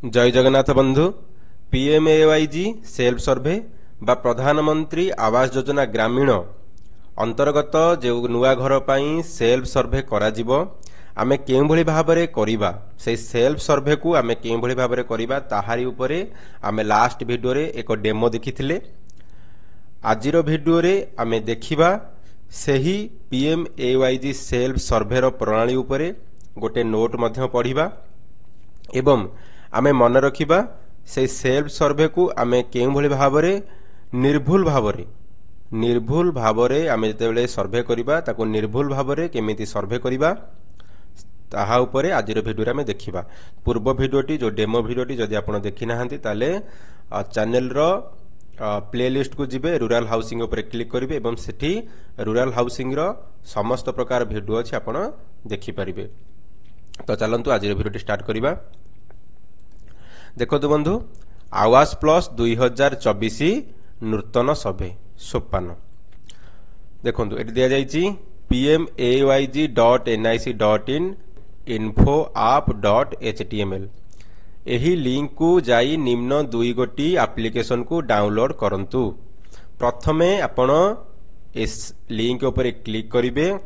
जय जगन्नाथ बंधु। पीएमएवाईजी सेल्फ सर्वे बा प्रधानमंत्री आवास योजना ग्रामीण अंतर्गत जो नुआ घर पाई सेल्फ सर्वे करा जिवो आमे केउ भली भाबरे करिबा से सेल्फ सर्वे को आमे केउ भली भाबरे करिबा ताहारी उपरे आमे लास्ट वीडियो रे एक डेमो देखिथिले। आजिर वीडियो रे आमे देखिबा सेही पीएमएवाईजी सेल्फ सर्वे रो प्रणाली उपरे गोटे नोट मध्य पढ़िबा एवं आमे मन रखिबा से सेल्फ सर्वे को आमे केउ भली भाबरे निर्भुल भावरे आमे जेतेबेले सर्वे करिबा ताको निर्भुल भावरे केमिति सर्वे करिबा ताहा उपरे आजिर वीडियो रे आमे देखिबा। पूर्व वीडियोटी जो डेमो वीडियोटी जदि आपण देखि नाहंती ताले चैनल रो प्लेलिस्ट को जिबे रूरल हाउसिंग उपरे क्लिक करिवे एवं सेठी रूरल हाउसिंग रो समस्त प्रकार वीडियो अछि आपण देखि परिबे। तो चलंतु आजिर वीडियोटी स्टार्ट करिबा। देखो बंधु आवास प्लस 2024 नूतन सर्वे सोपान देखो ये दिया जाइए pmayg.nic.in info-app.html एही लिंक को जाई निम्न दुई गोटी एप्लिकेशन को डाउनलोड करंतु। प्रथमे आपण इस लिंक ऊपर क्लिक करिवे।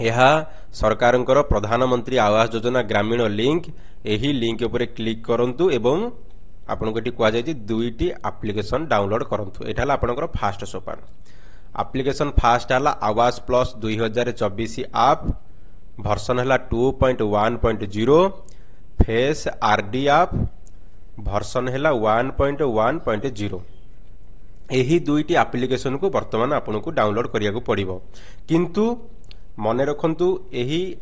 यह सरकारंकर प्रधानमंत्री आवास योजना ग्रामीण लिंक एही लिंक ऊपर क्लिक करंतु एवं आपन को कह जाय दुईटी एप्लिकेशन डाउनलोड करंतु। एटा हला आपनकर फास्ट सोपान। एप्लिकेशन फास्ट हला आवास प्लस 2024 ऐप वर्जन हला 2.1.0 फेस आरडी ऐप वर्जन हला 1.1.0 एही दुईटी एप्लिकेशन को वर्तमान आपन को डाउनलोड करिया को पड़िबो। किंतु मने रखंतु एही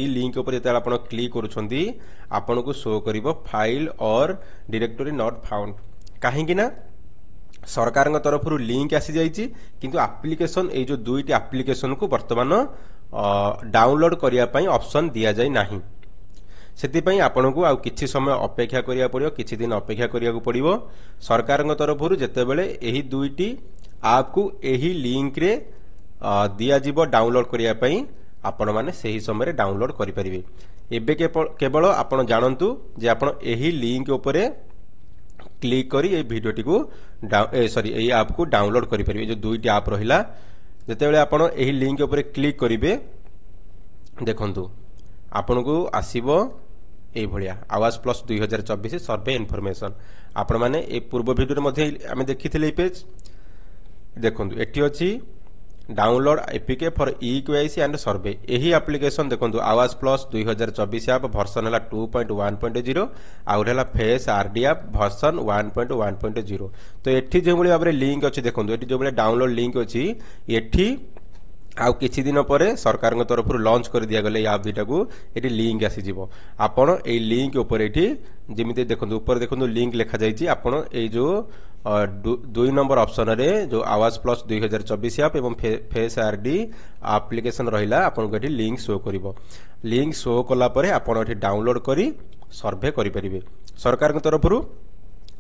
लिंक ऊपर जेते आपण क्लिक करूछंती आपण को शो करिवो फाइल और डायरेक्टरी नॉट फाउंड। काहे कि ना सरकार तरफ लिंक आसी जाइछि किंतु एप्लिकेशन ए जो दुईटी एप्लिकेशन को वर्तमान डाउनलोड करिया पई ऑप्शन दिया जाय नाही। सेति पई आपण को आ किछि समय अपेक्षा करिया पड़ियो, किछि दिन अपेक्षा करिया को पड़ियो। सरकार तरफ जेते बेले एही दुईटी ऐप को एही लिंक रे दिया जीवो डाउनलोड करिया पई आपण माने सही समय रे डाउनलोड करि परिबे। एबे केवल आपण जानंतु जे आपण एही लिंक ऊपरे क्लिक करी ए वीडियोटी को एही ऐप को डाउनलोड करि परिबे। जो दुईटी ऐप रहिला जते बेले आपण एही लिंक ऊपरे क्लिक करिवे देखंतु आपण को आसीबो ए भलिया आवास प्लस 2024 सर्वे इन्फॉर्मेशन। आपण माने ए पूर्व वीडियो रे मध्ये आमे देखिथिले ए पेज देखंतु एठी अछि download APK for e-KYC and सर्वे। एही एप्लिकेशन देखंतु आवास प्लस 2024 ऐप वर्जन हला 2.1.0 आउर हला फेस आरडी ऐप वर्जन 1.1.0। तो एठी जे भली भाबरे लिंक अछि देखंतु एठी जे भली डाउनलोड लिंक अछि एठी आउ किछि दिन परे सरकार तरफ लॉन्च कर दिया गले ऐप दुटा को एठी लिंक आसी जिवो। आपण ए लिंक ऊपर एठी जेमिति देखंतु ऊपर देखंतु लिंक लिखा जाइछि। आपण ए जो 2 नंबर ऑप्शन रे जो आवास प्लस 2024 ऐप एवं फेस आरडी एप्लिकेशन रहिला आपण को एठी लिंक शो करिवो। लिंक शो कला परे आपण एठी डाउनलोड करी सर्वे करि परिबे। सरकार तरफ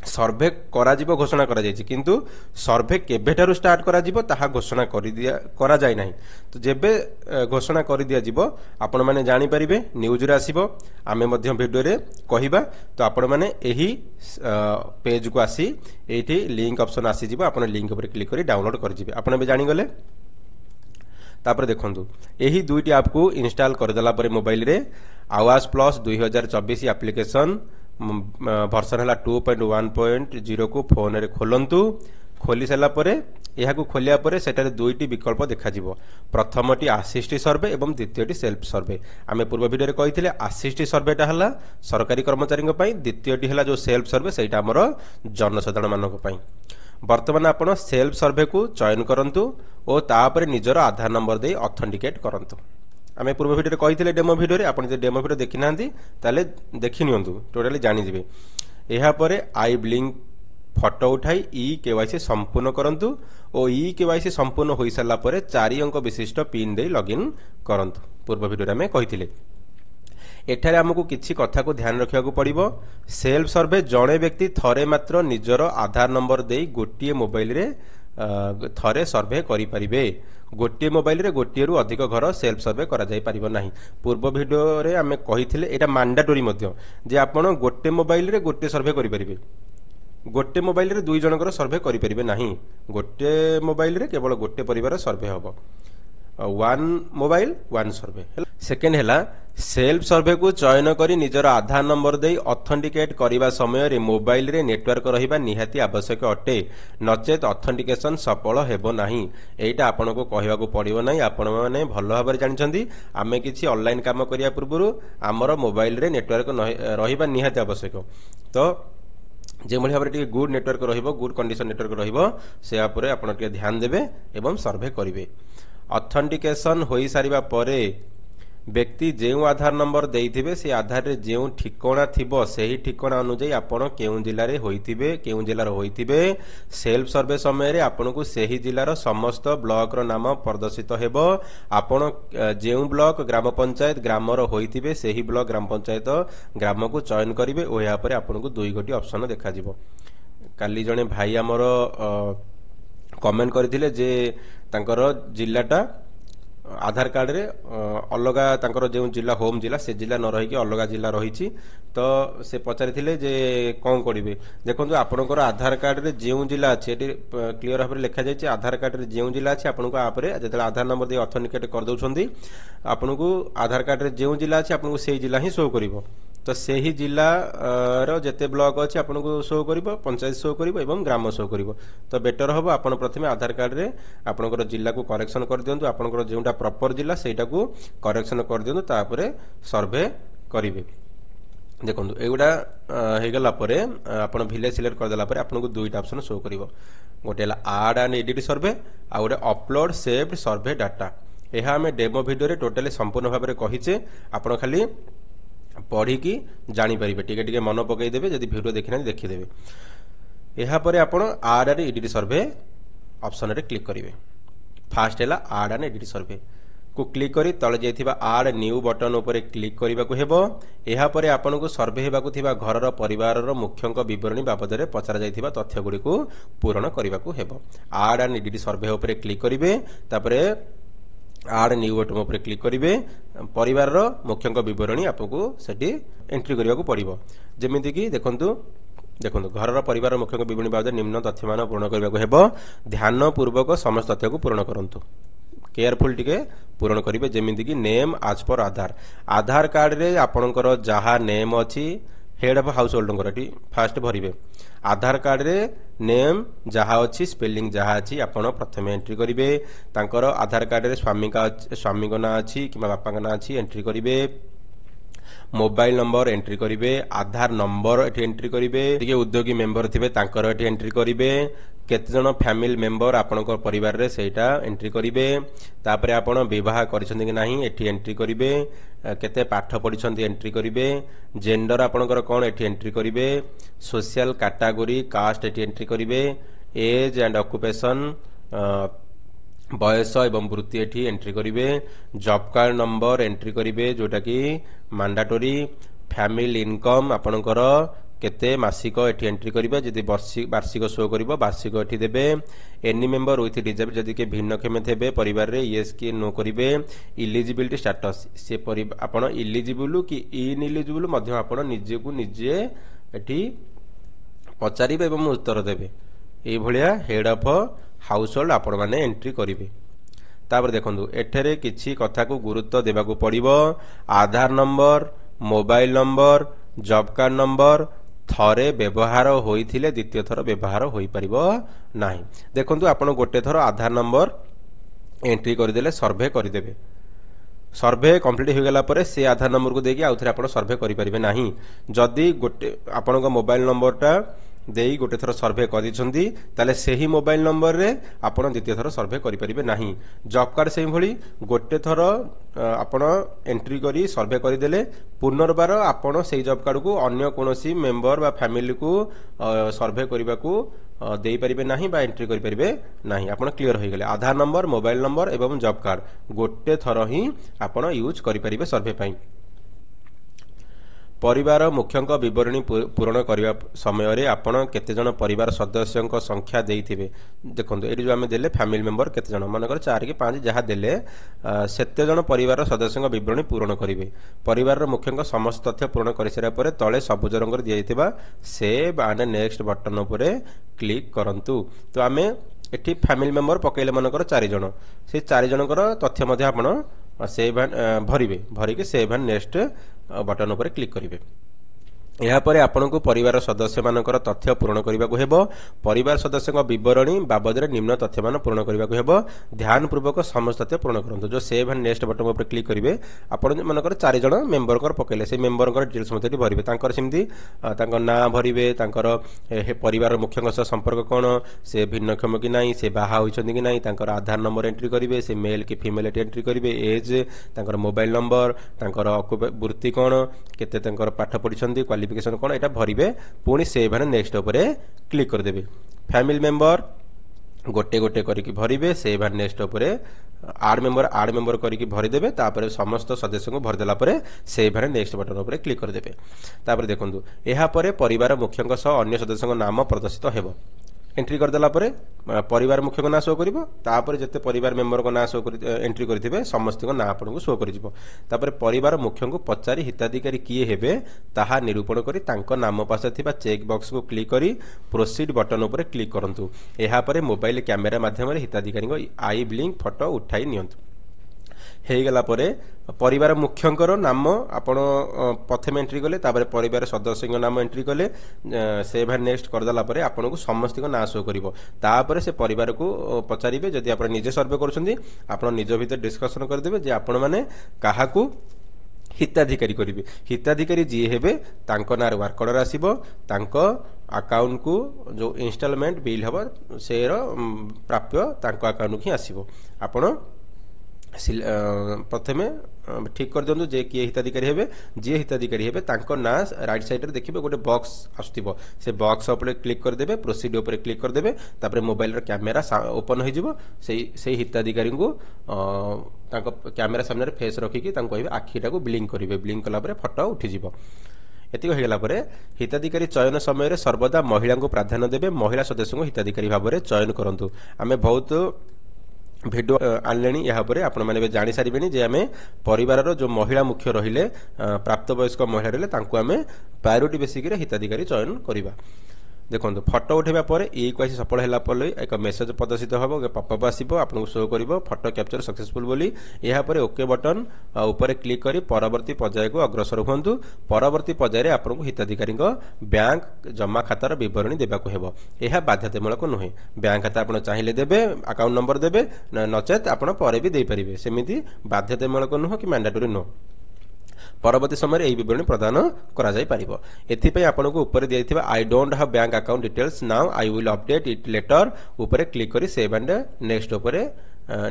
सर्वे करा जिवो घोषणा करा जायछि किंतु सर्वे केबेठारु स्टार्ट करा जिवो ताहा घोषणा करा जाय नाही। तो जेबे घोषणा करि दिया जिवो आपण माने जानि परिबे न्यूज रे आसीबो आमे मध्य वीडियो रे कहिबा। तो आपण माने एही पेज को आसी एठी लिंक ऑप्शन आसी जिवो आपण लिंक ऊपर क्लिक करी डाउनलोड कर जिवे। आपण बे जानि गले तापर देखंतु एही दुईटी ऐप को इंस्टॉल कर देला परे मोबाइल रे आवास प्लस 2024 एप्लिकेशन वर्जन हला 2.1.0 को फोन रे खोलंतु। खोली सला परे एहा को खोलिया परे सेटारे दुईटी विकल्प देखा जिवो। प्रथमटी असिस्ट सर्वे एवं द्वितीयटी सेल्फ सर्वे। आमे पूर्व वीडियो रे कहिथिले असिस्ट सर्वेटा हला सरकारी कर्मचारी पई, द्वितीयटी हला जो सेल्फ सर्वे सेटा हमर जनसाधारण मानक पई। वर्तमान आपण सेल्फ सर्वे को चयन करंतु ओ तापरे निजर आधार नंबर दे ऑथेंटिकेट करंतु। आमे पूर्व वीडियो रे कहिथिले डेमो वीडियो रे आपण जे डेमो वीडियो देखि नांती ताले देखि नियंतु टोटली जानि जिवे। एहा परे आई ब्लिंक फोटो उठाई ई-केवाईसी संपूर्ण करंतु ओ ई-केवाईसी संपूर्ण होई सला परे 4 अंक विशिष्ट पिन दे लॉगिन करंतु। पूर्व वीडियो रे आमे कहिथिले एठारे हमकु किछि कथा को ध्यान रखिया को पड़िबो। सेल्फ सर्वे जणे व्यक्ति थरे मात्र निजर आधार नंबर दे गोटिए मोबाइल रे थरे सर्वे करें गोटे मोबाइल रे गोटे रु अधिक घर सेल्फ सर्वे करा जाई परिबो नाही पूर्व वीडियो रे आमे कहिथिले एटा मैंडेटरी मध्य जे आपण गोटे मोबाइल रे गोटे सर्वे करि परिबे गोटे मोबाइल रे दुई जनकर सर्वे करि परिबे नाही गोटे मोबाइल रे केवल गोटे परिवार सर्वे हबो वन मोबाइल वन सर्वे सेकेंड है सेल्फ सर्वे को चयन करी निजर आधार नंबर दे ऑथेंटिकेट करने समय रे मोबाइल रे नेटवर्क रहिबा निहाती आवश्यक अटे नचेत ऑथेंटिकेशन सफल हेबो नाही एटा आपन को कहवा को पड़िबो नाही आपण माने भल भाबरे जानछंती आमे किछि ऑनलाइन काम करिया पूर्वरु हमर मोबाइल रे नेटवर्क रहिबा निहाती आवश्यक तो जे भली भाबरे गुड नेटवर्क रहिबो गुड कंडीशन नेटवर्क रहिबो से आपरे आपण के ध्यान देबे एवं सर्वे करिवे ऑथेंटिकेशन होई सारिबा परे व्यक्ति जेउ आधार नंबर देइथिबे से आधार रे जेउ ठिकाना थिबो सेही ठिकाना अनुसार आपण केउ जिल्ला रे होइथिबे केउ जिल्ला रे होइथिबे सेल्फ सर्वे समय रे आपण को सेही जिल्ला रो समस्त ब्लॉक रो नाम प्रदर्शित हेबो आपण जेउ ब्लॉक ग्राम पंचायत ग्राम रो होइथिबे सेही ब्लॉक ग्राम पंचायत ग्राम को चयन करिवे ओ या परे आपण को दुई गोटी ऑप्शन देखा जिवो काली जने भाई हमरो कमेंट करथिले जे तांकर जिल्लाटा आधार कार्ड रे अलगा तांकर जे जिला होम जिला से जिला न रही कि अलगा जिला रही तो से पचारिथिले जे कौन करिवे देखंतु आपनकर आधार कार्ड रे जे जिला अछि एटी क्लियर भाबरे लिखा जाय आधार कार्ड रे जे जिला अछि आपनको आपरे जेतला आधार नंबर दे ऑथेंटिकेट कर दउछंदी आपनको आधार कार्ड रे जे जिला अछि आपनको सेही जिला ही शो करिवो तो सेही जिला रो जेते ब्लॉक अछि आपनको शो करिवो पंचायत शो करिवो एवं ग्राम शो करिवो तो बेटर हबो आपण प्रथमे आधार कार्ड रे आपनकर जिला को करेक्शन कर दियंतु आपनकर जेउटा प्रॉपर जिला सेटा को करेक्शन कर दियंतु तापरे सर्वे करिवे देखंतु एगुडा हे गला परे आपण विलेज सिलेक्ट कर देला परे आपनको दुईटा ऑप्शन शो करिवो गोटे ऐड एंड एडिट सर्वे आ गोटे अपलोड सेव्ड सर्वे डाटा एहा हमें डेमो वीडियो रे टोटली संपूर्ण भाव में कहिचे आपण खाली पढ़ी की जानी परिबे टिके टिके मन पकई देबे जदी वीडियो देखिना देखि देबे एहा परे आपण add and edit survey option रे क्लिक करिवे फास्ट हैला ऐड एंड एडिट सर्वे को क्लिक करी तले जाइथिबा ऐड न्यू बटन ऊपर क्लिक करबा को हेबो एहा परे आपण को सर्वे हेबा को थिबा घरर परिवार रो मुख्यंक विवरणी बाबद रे पचरा जाइथिबा तथ्य गुडी को पूर्ण करबा को हेबो ऐड एंड एडिट सर्वे ऊपर क्लिक करिवे तापरे ऐड न्यू बटन ऊपर क्लिक करिवे परिवार रो मुख्यंक विवरणी आपको सेठी एंट्री करबा को पड़िबो जेमिति कि देखंतु घर परिवार मुख्यंक विवरणी बाबद निम्न तथ्य मान पूर्ण करबा को हेबो ध्यान पूर्वक समस्त तथ्य को पूर्ण करंतु केयरफुल टिके पूर्ण करिवे जेमिति कि नेम आज पर आधार कार्ड रे आपनकर जहा नेम अछि हेड ऑफ हाउस होल्डर एटी फास्ट भरिवे आधार कार्ड रे नेम जहा अछि स्पेलिंग जहा अछि आपण प्रथमे एंट्री करिवे तांकर आधार कार्ड रे स्वामी को ना अछि किबा बापा का ना अछि एंट्री करिवे मोबाइल नंबर एंट्री करिवे आधार नंबर एटी एंट्री करिवे जे उद्योगी मेंबर थिबे तांकर एटी एंट्री करिवे केते जन फैमिली मेंबर आपनकर परिवार रे सेटा एंट्री करिवे तापरे आपण विवाह करिसंती कि नाही एटी एंट्री करिवे केते पाठ पढिसंती एंट्री करिवे जेंडर आपनकर कोन एटी एंट्री करिवे सोशल कैटेगरी कास्ट एटी एंट्री करिवे एज एंड ऑक्युपेशन बयस एवं वृत्ति एठी एंट्री करिवे जॉब कार्ड नंबर एंट्री करिवे जोटा कि मैंडेटरी फैमिली इनकम आपनकर केते मासिक एठी एंट्री करिवे जदि वार्षिक शो करिवो वार्षिक एठी देबे एनी मेंबर विथ डिजेबल जदि के भिन्नक्षम थेबे परिवार रे यस की नो करिवे इलिजिबिलिटी स्टेटस से आपण इलिजिबल कि इनइलिजिबल मध्य आपण निजे को निजे एठी पचारिबे एवं उत्तर देबे ए भलिया हेड ऑफ हाउस होल्ड आपण माने एंट्री करिवे तापर देखंतु एठरे किछि कथा को गुरुत्व देबा को पड़िबो Aadhaar number mobile number job card number थरे व्यवहार होइथिले द्वितीय थर व्यवहार होई परिबो नाही देखंतु आपण गोटे थर आधार नंबर एंट्री कर देले सर्वे कर देबे सर्वे कंप्लीट हो गला परे से आधार नंबर को देकी आउथरे आपण सर्वे करि परिबे नाही जदी गोटे आपण को मोबाइल नंबरटा देई गोटे थर सर्वे करिसंती ताले सेही मोबाइल नंबर रे आपण द्वितीय थर सर्वे करि परिबे नाही जॉब कार्ड सेही भली गोटे थर आपण एंट्री करी सर्वे करि देले पुनर्बार आपण सेही जॉब कार्ड को अन्य कोनोसी मेंबर बा फैमिली को सर्वे करिबा को देई परिबे नाही बा एंट्री करि परिबे नाही आपण क्लियर होई गेले आधार नंबर मोबाइल नंबर एवं जॉब कार्ड गोटे थर ही आपण यूज करि परिबे सर्वे पई परिवार मुख्यଙ୍କ विवरणी पूरण करने समय आपण केते जन परिवार सदस्यों संख्या देइथिबे देखो ये जो आम देले फैमिली मेंबर केते जन मनकर 4 कि 5 जहाँ देले सेते जन परिवार सदस्यों विवरणी पूरण करेंगे परिवार मुख्यଙ୍କ समस्त तथ्य पूरण कर सारा पर तले सबुज रंग दिया सेव एंड नेक्स्ट बटन उपर क्लिक करंतु तो आम एठी फैमिली मेंबर पकईले मनकर 4 जन से 4 जनकर तथ्य मध्य आपण सेव भरिबे भरिके सेव एंड नेक्स्ट बटन उपर क्लिक करेंगे यापर आपण को परिवार सदस्य मानकर तथ्य पूरण करने को हेबो परिवार सदस्यों विवरणी बाबद निम्न तथ्य मान पूरण करने को हेबो ध्यान पूर्वक समस्त तथ्य पूर्ण करंतु जो सेव एंड नेक्स्ट बटन उपर क्लिक करेंगे आपण मानकर 4 जन मेंबर पकेले से मेंबर डिटेल्स मते भरिबे तांकर सिमती तांकर ना भरिबे तांकर परिवार मुख्यଙ୍କ सह संपर्क कोन से भिन्नक्षम कि नाही से बाहा होइछन्ती कि नाही तांकर आधार नंबर एंट्री करेंगे से मेल कि फीमेल एंट्री करेंगे एज तांकर मोबाइल नंबर तांकर वृत्ति कोन केते तांकर पाठ पढिछन्ती क्वालिफिकेशन कोन एटा भरिबे पुणी सेव एंड नेक्स्ट उपरे क्लिक कर देबे फैमिली मेंबर गोटे गोटे करिकि भरिबे सेव एंड नेक्स्ट उपरे आड मेंबर करिकि भरि देबे तापर समस्त सदस्य को भरि देला परे सेव एंड नेक्स्ट बटन उपरे क्लिक कर देबे तापर देखंतु एहा परे परिवार मुख्यଙ୍କ सह अन्य सदस्यଙ୍କ नाम प्रदर्शित हेबो एंट्री करदेला परे परिवार मुख्य को ना शो करिवो तापर जते परिवार मेंबर को ना शो एंट्री करथिबे समस्त को ना आपन को शो करिवो तापर परिवार मुख्य को पचारि हिताधिकारी किए हेबे ताहा निरूपण करी तांको नाम पासे थिबा चेक बॉक्स को क्लिक करी प्रोसीड बटन ऊपर क्लिक करंतु एहा परे मोबाइल कैमेरा माध्यम रे हिताधिकारी को आई ब्लिंक फोटो उठाई नियंतु हेगला परे परिवार मुख्यंकर नाम आपण प्रथम एंट्री कले तापर परिवार सदस्य नाम एंट्री कले सेव एंड नेक्स्ट करदेला परे आपण को समस्त को ना शो करिवो तापर से परिवार को पचारिबे जदि आपण निजे सर्वे करछन्ती आपण निज भीतर डिस्कशन कर देबे जे आपण माने काहाकू हिताधिकारी करिवे हिताधिकारी जी हेबे तांको नार वर्क ऑर्डर आसीबो तांको अकाउंट को जो इंस्टॉलमेंट बिल हबो सेर प्राप्य तांको अकाउंट ही आसीबो आपण प्रथमे ठीक कर दियंतु जे किए हिताधिकारी हेबे जे हिताधिकारी हेबे तांको ना राइट साइड रे देखिबे गोटे बॉक्स आस्तिबो से बॉक्स ऊपर क्लिक कर देबे प्रोसीड ऊपर क्लिक कर देबे तापर मोबाइल रो कैमेरा ओपन हो जिवो सेही हिताधिकारी को तांको कैमेरा सामने रे फेस रखी कि तांको कहबे आखीटा को ब्लिंक करिवे ब्लिंक कला परे फोटो उठी जिवो एतिक होगला परे हिताधिकारी चयन समय सर्वदा महिला को प्राधान्य देबे महिला सदस्य को हिताधिकारी भाव में चयन करंतु आमे बहुत भिडियो आनले आपण मैंने जानी सारे जे आम परिवार जो महिला मुख्य रहिले प्राप्त वयस्क महिला रहिले तांको आमे प्रायोरिटी बेसिक हिताधिकारी चयन करिबा देखो फोटो उठेबा पर एक आसी सफल होला पर एक मेसेज प्रदर्शित होबो पॉपअप आसीबो आपन शो करिवो फोटो कैप्चर सक्सेसफुल बोली एहा पर ओके बटन ऊपर क्लिक करी परवर्ती पर्याय को अग्रसर हुंतु परवर्ती पर्याय रे आपन को हिताधिकारी बैंक जमा खातार विवरणी देबाको हेबो एहा बाध्यतामूलक नुहे बैंक खाता आपन चाहिले देबे अकाउंट नंबर देबे नचेत आपन परे भी दे परिबे सेमिति बाध्यतामूलक नुह कि मैंडेटरी नो परवर्ती समय यही विवरणी प्रदान करा जाय परिबो एथिपय आपन को ऊपर दिया आई don't have bank account details now I will update it later ऊपर क्लिक करी सेव एंड नेक्स्ट ऊपर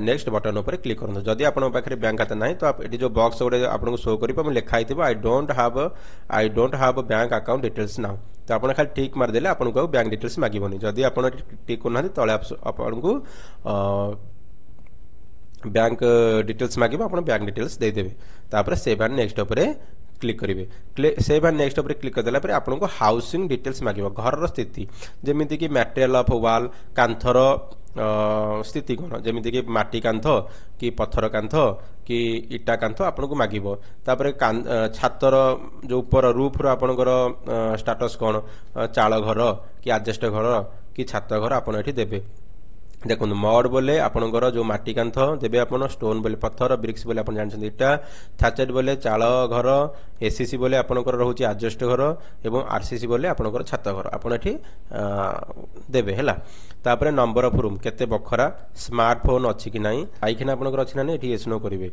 नेक्स्ट बटन ऊपर क्लिक करन जदि आपन पाखरे बैंक खाता नाही तो आप एटी जो बॉक्स ओडे आपन को शो करिबो हम लिखा हितबो I don't have bank account details now तो आपन खाली ठीक मार देले आपन को बैंक डिटेल्स मागिबोनी जदि आपन ठीक करना तळे आपन को बैंक डिटेल्स मागिबो आपण बैंक डिटेल्स दे देबे तापर सेव एंड नेक्स्ट ऊपर क्लिक करेंगे सेव एंड नेक्स्ट ऊपर क्लिक करदेला पर आपन को हाउसिंग डिटेल्स मागिबो घर स्थिति जेमिति कि मटेरियल ऑफ वॉल कांथर स्थिति कौन जमीती कि माटी कांथ कि पत्थर कांथ कि इटा कांथ आपन को मागिबो तापर छातर जो ऊपर रूफ रो आपनकर स्टेटस कौन चाल घर कि एडजस्ट घर कि छात घर आपन एठी देबे देखो मड बोले आपनकर जो माटी कांथ देबे आपन स्टोन बोले पत्थर ब्रिक्स बोले आपन जानछन इटा थाचेट बोले चाल घर एसीसी बोले आपनकर रहउची एडजस्ट घर एवं आरसीसी बोले आपनकर छात घर आपन एठी देबे हैला तापर नंबर ऑफ रूम केते बखरा स्मार्टफोन अछि कि नाही आइखना आपनकर अछि ना एठी एसनो करिवे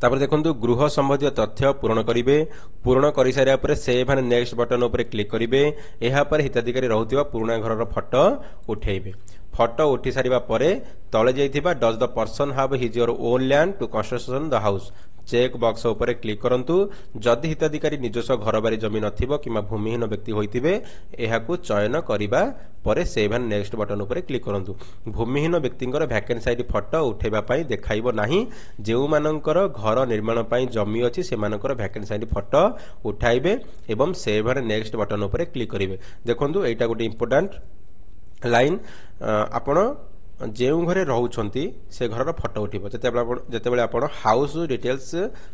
तापर देखंतु गृह संबंधी तथ्य पूर्ण करिवे पूर्ण करि सारिया पर सेव एंड नेक्स्ट बटन ऊपर क्लिक करिवे एहा पर हिताधिकारी रहउतिबा पुराना घर रो फोटो उठेइबे फोटो उठी सारिबा परे तळे जाइथिबा does the person have his your own land to construction the house check box उपरे क्लिक करंतु जदि हिताधिकारी निजस्व घर बारी जमी नथिबो किमा भूमिहीन व्यक्ति होइतिबे एहाकू चयन करिबा परे सेव एंड नेक्स्ट बटन उपरे क्लिक करंतु भूमिहीन व्यक्तिंकर वैकेंसी आईडी फोटो उठेबा पई देखाइबो नाही जेउ मानकर घर निर्माण पई जमी अछि से मानकर वैकेंसी आईडी फोटो उठाइबे एवं सेव एंड नेक्स्ट बटन उपरे क्लिक करिवे देखंतु एटा गोटे इंपोर्टेंट लाइन आपण जेउ घरे रहउछंती से घरर फोटो उठिबो जेतेबेले आपण house details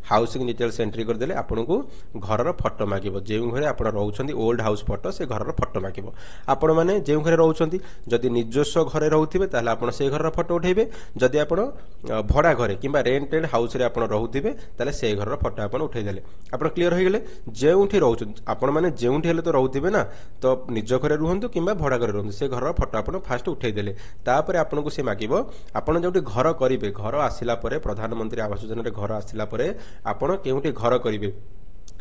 housing details entry कर देले आपण को घरर फोटो मागिबो जेउ घरे आपण रहउछंती ओल्ड हाउस फोटो से घरर फोटो मागिबो आपण माने जेउ घरे रहउछंती जदि निजस्व घरे रहउथिबे ताले आपण से घरर फोटो उठेबे जदि आपण भड़ा घरे किबा रेंटेड हाउस रे आपण रहउथिबे ताले से घरर फोटो आपण उठै देले आपण क्लियर होई गेले जेउठी रहउछंती आपण माने जेउठी हेले तो रहउथिबे ना तो निज घरे रहंतु किबा भड़ा घरे रहंतु से घरर फोटो आपण फास्ट उठै देले तापर आपण को से मागिबो आपण जोटी घर करिवे घर आसिला परे प्रधानमंत्री आवास योजना रे घर आसिला परे आपण केउटी घर करिवे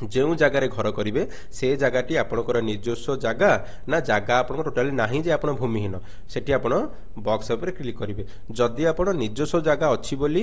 जेउ जगह रे घर करिवे से जगहटी आपनकर निजस्व जगह ना जगह आपन टोटली नाही जे आपन भूमिहीन सेठी आपन बॉक्स ऊपर क्लिक करिवे जदि आपन निजस्व जगह अछि बोली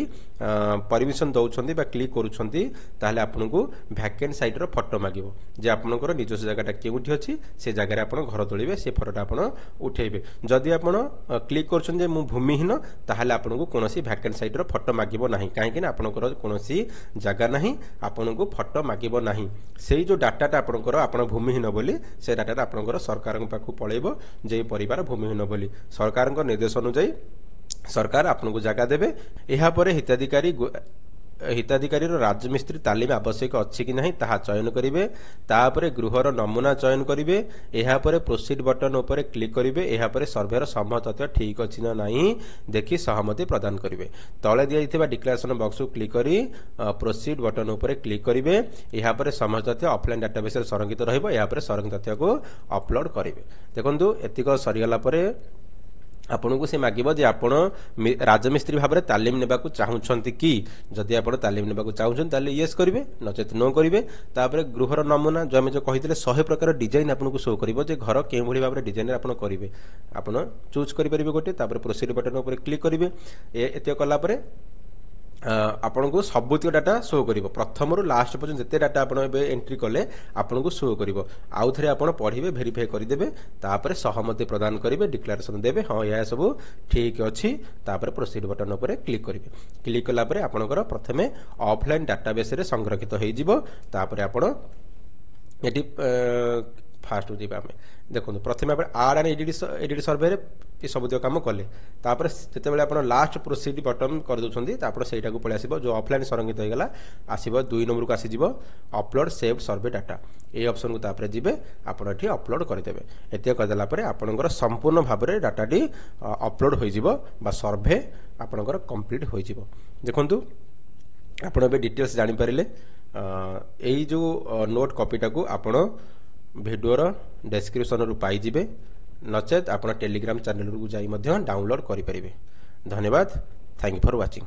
परमिशन दउछंती बा क्लिक करूछंती ताले आपन को वैकेंट साइट रो फोटो मागिवो जे आपनकर निजस्व जगहटा केउठी अछि से जगह रे आपन घर तोलिवे से फोटोटा आपन उठेबे जदि आपन क्लिक करछन जे मु भूमिहीन ताले आपन को कोनोसी वैकेंट साइट रो फोटो मागिवो नाही काहे कि आपनकर कोनोसी जगह नाही आपन को फोटो मागिवो नाही से जो डाटाटा आपनकर आपण भूमिहीन बोली से डाटाटा आपनकर सरकार पाखु पळेबो जे परिवार भूमिहीन बोली सरकार निर्देश अनुसार सरकार आपनको जगह देबे एहा परे हिताधिकारी राजमिस्त्री तालीम आवश्यक अच्छी कि नहीं ताहा चयन करिवे तापरे गृहर नमूना चयन करिवे एहा परे प्रोसीड बटन ऊपर क्लिक करिवे एहा परे सर्वेर सम्मत तथ्य ठीक अछि ना नहीं देखि सहमति प्रदान करिवे तळे दिया जैतिबा डिक्लेरेशन बॉक्स को क्लिक करी प्रोसीड बटन ऊपर क्लिक करिवे एहा परे समस्त तथ्य ऑफलाइन डाटाबेस रे संरक्षित रहइबो एहा परे संरक्षित तथ्य को अपलोड करिवे देखंतु एतिको सरिगला परे आपन को से मागिबो जे आपण राजमिस्त्री भाबरे तालीम नेबा को चाहुछंती कि जदि आपण तालीम नेबा को चाहुछन ताले यस करिवे नचेत नो करिवे तापरे गृहर नमूना जो हम जो कहितले 100 प्रकार डिजाइन आपन को शो करिवो जे घर के भली भाबरे डिजाइन आपन करिवे आपन चूज करि परिबे गोटे तापरे प्रोसीड बटन ऊपर क्लिक करिवे एते कला परे आपन को सबुतिक डाटा शो करिवो प्रथम रु लास्ट पर्यंत जते डाटा आपन एबे एंट्री कले आपन को शो करिवो आउ थरे आपन पढिबे वेरीफाई करि देबे तापर सहमति प्रदान करिवे डिक्लेरेशन देबे हां या सब ठीक अछि तापर प्रोसीड बटन ऊपर क्लिक करिवे क्लिक कला परे आपनकर प्रथमे ऑफलाइन डाटाबेस रे संग्रहित होई जिवो तापर आपन एटी फास्ट हो जिबा में देखो प्रथमे आप आड एंड एडिट सर्वे रे ये सब काम कले तापर जते बेले आपण लास्ट प्रोसीड बटन कर दोछंती तापर सेटा को पळे आसीबो जो ऑफलाइन संरक्षित हो गेला आसीबो 2 नंबर को आसी जिवो upload save survey data A option को तापर जिबे आपण एठी अपलोड कर देबे एते कर देला परे आपनकर संपूर्ण भाबरे डाटाटी अपलोड होई जिवो बा सर्वे आपनकर कंप्लीट होई जिवो देखंतु आपण बे डिटेल्स जानि परिले एई जो नोट कॉपीटा को आपण वीडियो रो डिस्क्रिप्शन रु पाई जिबे नचेत आपण टेलीग्राम चैनल रु जाई मध्य डाउनलोड करि परिबे धन्यवाद थैंक यू फॉर वाचिंग।